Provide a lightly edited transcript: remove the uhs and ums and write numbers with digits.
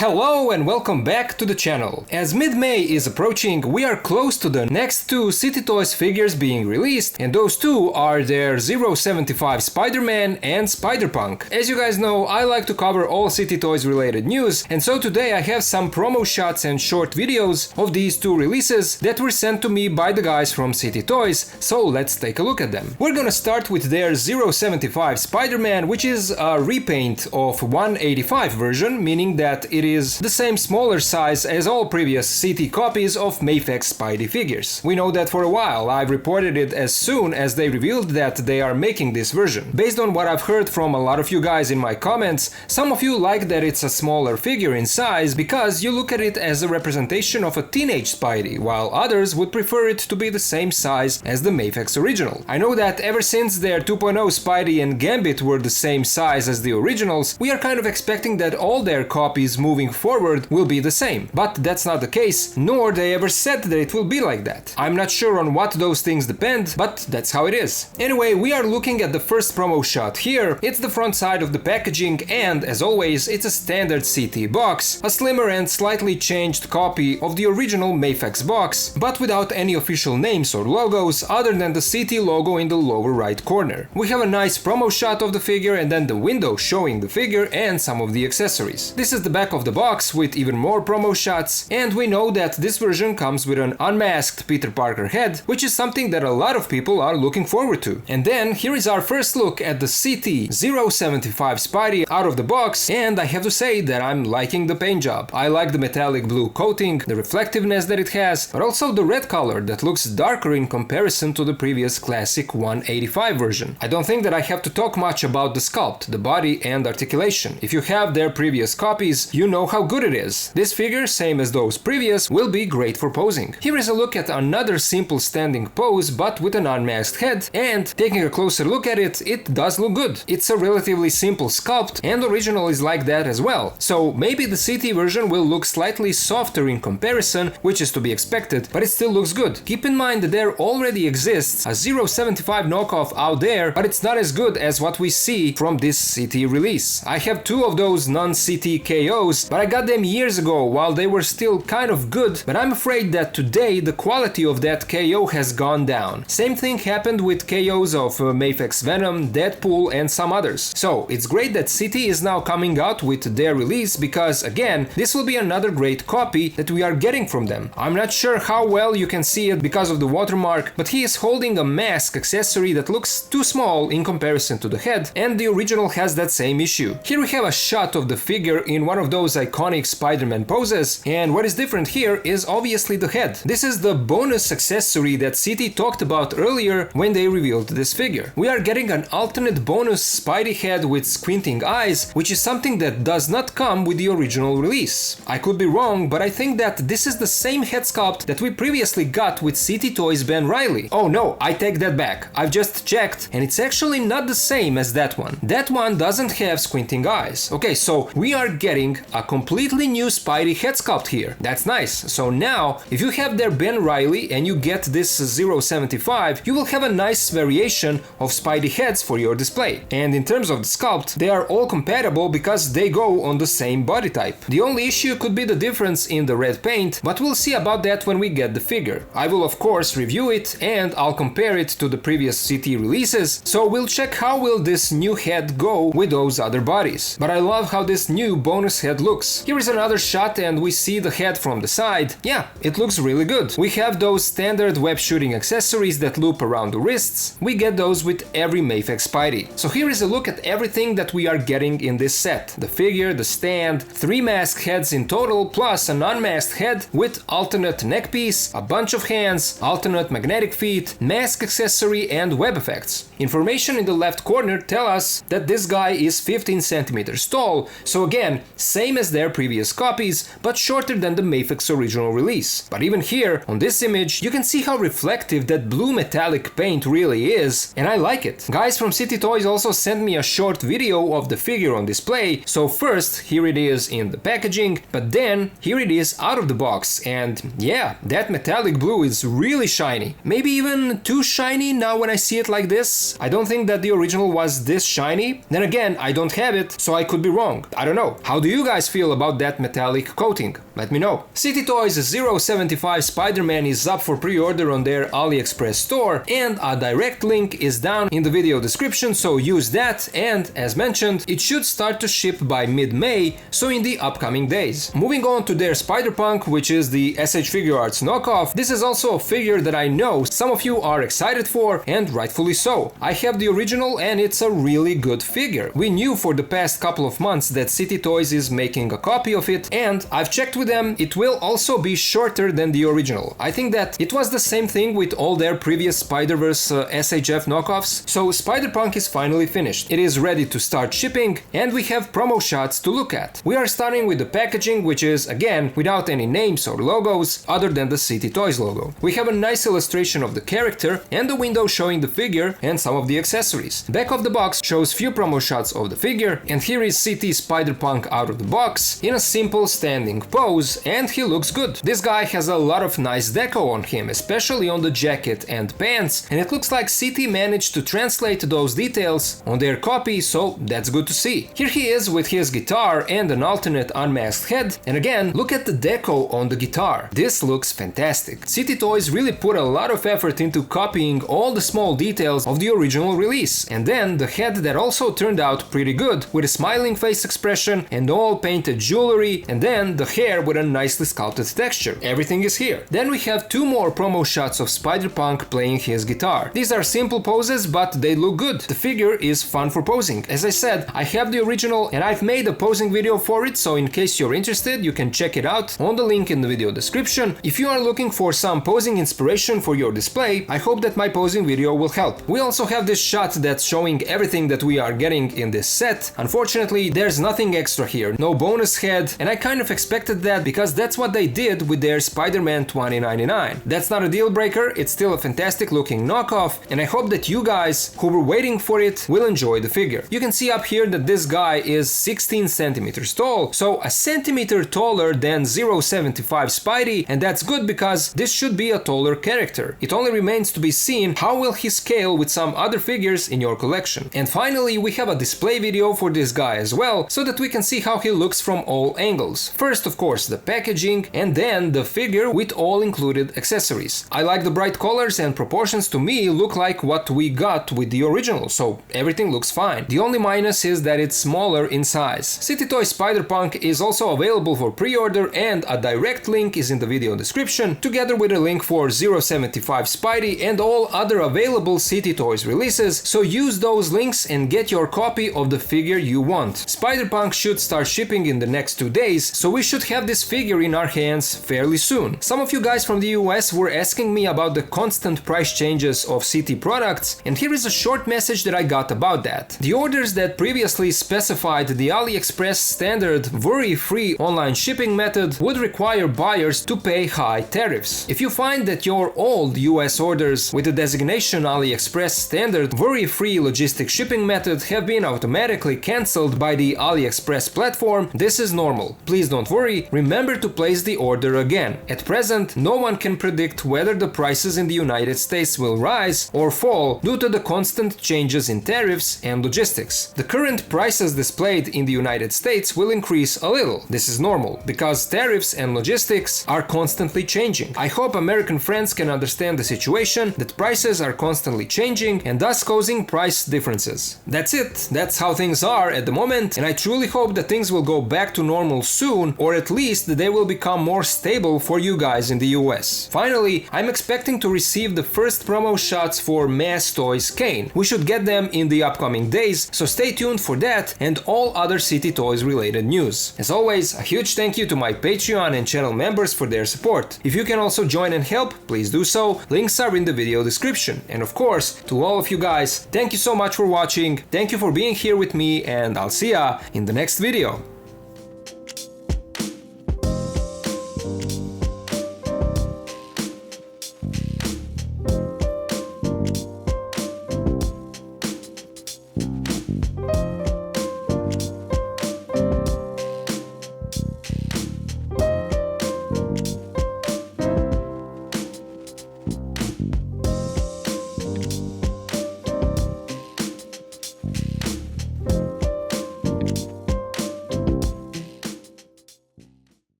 Hello and welcome back to the channel. As mid-May is approaching, we are close to the next two City Toys figures being released, and those two are their 075 Spider-Man and Spider-Punk. As you guys know, I like to cover all City Toys related news, and so today I have some promo shots and short videos of these two releases that were sent to me by the guys from City Toys, so let's take a look at them. We're gonna start with their 075 Spider-Man, which is a repaint of 185 version, meaning that it is the same smaller size as all previous CT copies of Mafex Spidey figures. We know that for a while. I've reported it as soon as they revealed that they are making this version. Based on what I've heard from a lot of you guys in my comments, some of you like that it's a smaller figure in size because you look at it as a representation of a teenage Spidey, while others would prefer it to be the same size as the Mafex original. I know that ever since their 2.0 Spidey and Gambit were the same size as the originals, we are kind of expecting that all their copies moving forward will be the same, but that's not the case, nor they ever said that it will be like that. I'm not sure on what those things depend, but that's how it is. Anyway, we are looking at the first promo shot here. It's the front side of the packaging, and as always, it's a standard CT box, a slimmer and slightly changed copy of the original Mafex box, but without any official names or logos other than the CT logo in the lower right corner. We have a nice promo shot of the figure and then the window showing the figure and some of the accessories. This is the back of the box with even more promo shots, and we know that this version comes with an unmasked Peter Parker head, which is something that a lot of people are looking forward to. And then here is our first look at the CT 075 Spidey out of the box, and I have to say that I'm liking the paint job. I like the metallic blue coating, the reflectiveness that it has, but also the red color that looks darker in comparison to the previous classic 185 version. I don't think that I have to talk much about the sculpt, the body and articulation. If you have their previous copies, you know how good it is. This figure, same as those previous, will be great for posing. Here is a look at another simple standing pose but with an unmasked head, and taking a closer look at it, it does look good. It's a relatively simple sculpt, and original is like that as well. So maybe the CT version will look slightly softer in comparison, which is to be expected, but it still looks good. Keep in mind that there already exists a 075 knockoff out there, but it's not as good as what we see from this CT release. I have two of those non-CT KOs, but I got them years ago while they were still kind of good, but I'm afraid that today the quality of that KO has gone down. Same thing happened with KOs of Mafex Venom, Deadpool and some others. So it's great that CT is now coming out with their release because, again, this will be another great copy that we are getting from them. I'm not sure how well you can see it because of the watermark, but he is holding a mask accessory that looks too small in comparison to the head, and the original has that same issue. Here we have a shot of the figure in one of those iconic Spider-Man poses, and what is different here is obviously the head. This is the bonus accessory that CT talked about earlier when they revealed this figure. We are getting an alternate bonus Spidey head with squinting eyes, which is something that does not come with the original release. I could be wrong, but I think that this is the same head sculpt that we previously got with CT Toys Ben Reilly. Oh no, I take that back. I've just checked, and it's actually not the same as that one. That one doesn't have squinting eyes. Okay, so we are getting a completely new Spidey head sculpt here. That's nice. So now, if you have their Ben Reilly and you get this 075, you will have a nice variation of Spidey heads for your display. And in terms of the sculpt, they are all compatible because they go on the same body type. The only issue could be the difference in the red paint, but we'll see about that when we get the figure. I will of course review it and I'll compare it to the previous CT releases, so we'll check how will this new head go with those other bodies. But I love how this new bonus head looks. Here is another shot and we see the head from the side. Yeah, it looks really good. We have those standard web shooting accessories that loop around the wrists. We get those with every Mafex Spidey. So here is a look at everything that we are getting in this set. The figure, the stand, 3 masked heads in total, plus an unmasked head with alternate neck piece, a bunch of hands, alternate magnetic feet, mask accessory and web effects. Information in the left corner tell us that this guy is 15 centimeters tall, so again, same as their previous copies, but shorter than the Mafex original release. But even here, on this image, you can see how reflective that blue metallic paint really is, and I like it. Guys from City Toys also sent me a short video of the figure on display, so first, here it is in the packaging, but then here it is out of the box, and yeah, that metallic blue is really shiny. Maybe even too shiny now when I see it like this. I don't think that the original was this shiny. Then again, I don't have it, so I could be wrong. I don't know. How do you guys feel about that metallic coating? Let me know. City Toys 075 Spider-Man is up for pre-order on their AliExpress store, and a direct link is down in the video description, so use that, and as mentioned, it should start to ship by mid-May, so in the upcoming days. Moving on to their Spider-Punk, which is the SH Figuarts knockoff, this is also a figure that I know some of you are excited for, and rightfully so. I have the original and it's a really good figure. We knew for the past couple of months that City Toys is making a copy of it, and I've checked with them, it will also be shorter than the original. I think that it was the same thing with all their previous Spider-Verse SHF knockoffs, so Spider-Punk is finally finished. It is ready to start shipping, and we have promo shots to look at. We are starting with the packaging, which is, again, without any names or logos, other than the City Toys logo. We have a nice illustration of the character, and the window showing the figure and some of the accessories. Back of the box shows few promo shots of the figure, and here is City Spider-Punk out of the box, in a simple standing pose, and he looks good. This guy has a lot of nice deco on him, especially on the jacket and pants, and it looks like City managed to translate those details on their copy, so that's good to see. Here he is with his guitar and an alternate unmasked head, and again, look at the deco on the guitar. This looks fantastic. City Toys really put a lot of effort into copying all the small details of the original release, and then the head that also turned out pretty good, with a smiling face expression and all painted jewelry, and then the hair with a nicely sculpted texture. Everything is here. Then we have two more promo shots of Spider-Punk playing his guitar. These are simple poses, but they look good. The figure is fun for posing. As I said, I have the original and I've made a posing video for it, so in case you're interested, you can check it out on the link in the video description. If you are looking for some posing inspiration for your display, I hope that my posing video will help. We also have this shot that's showing everything that we are getting in this set. Unfortunately, there's nothing extra here, no bonus head, and I kind of expected that because that's what they did with their Spider-Man 2099. That's not a deal breaker, it's still a fantastic looking knockoff, and I hope that you guys who were waiting for it will enjoy the figure. You can see up here that this guy is 16 centimeters tall, so a centimeter taller than 075 Spidey, and that's good because this should be a taller character. It only remains to be seen how will he scale with some other figures in your collection. And finally, we have a display video for this guy as well, so that we can see how he looks from all angles. First, of course, the packaging, and then the figure with all included accessories. I like the bright colors, and proportions to me look like what we got with the original, so everything looks fine. The only minus is that it's smaller in size. City Toy Spider-Punk is also available for pre-order, and a direct link is in the video description, together with a link for 075 Spidey and all other available City Toys releases, so use those links and get your copy of the figure you want. Spider-Punk should start shipping in the next 2 days, so we should have this figure in our hands fairly soon. Some of you guys from the US were asking me about the constant price changes of City products, and here is a short message that I got about that. The orders that previously specified the AliExpress standard worry-free online shipping method would require buyers to pay high tariffs. If you find that your old US orders with the designation AliExpress standard worry-free logistic shipping method have been automatically cancelled by the AliExpress platform, this is normal. Please don't worry, remember to place the order again. At present, no one can predict whether the prices in the United States will rise or fall due to the constant changes in tariffs and logistics. The current prices displayed in the United States will increase a little. This is normal, because tariffs and logistics are constantly changing. I hope American friends can understand the situation, that prices are constantly changing and thus causing price differences. That's it, that's how things are at the moment, and I truly hope that things will go back to normal soon, or at least that they will become more stable for you guys in the US. Finally, I'm expecting to receive the first promo shots for Mass Toys Kane. We should get them in the upcoming days, so stay tuned for that and all other City Toys related news. As always, a huge thank you to my Patreon and channel members for their support. If you can also join and help, please do so, links are in the video description. And of course, to all of you guys, thank you so much for watching, thank you for being here with me, and I'll see ya in the next video.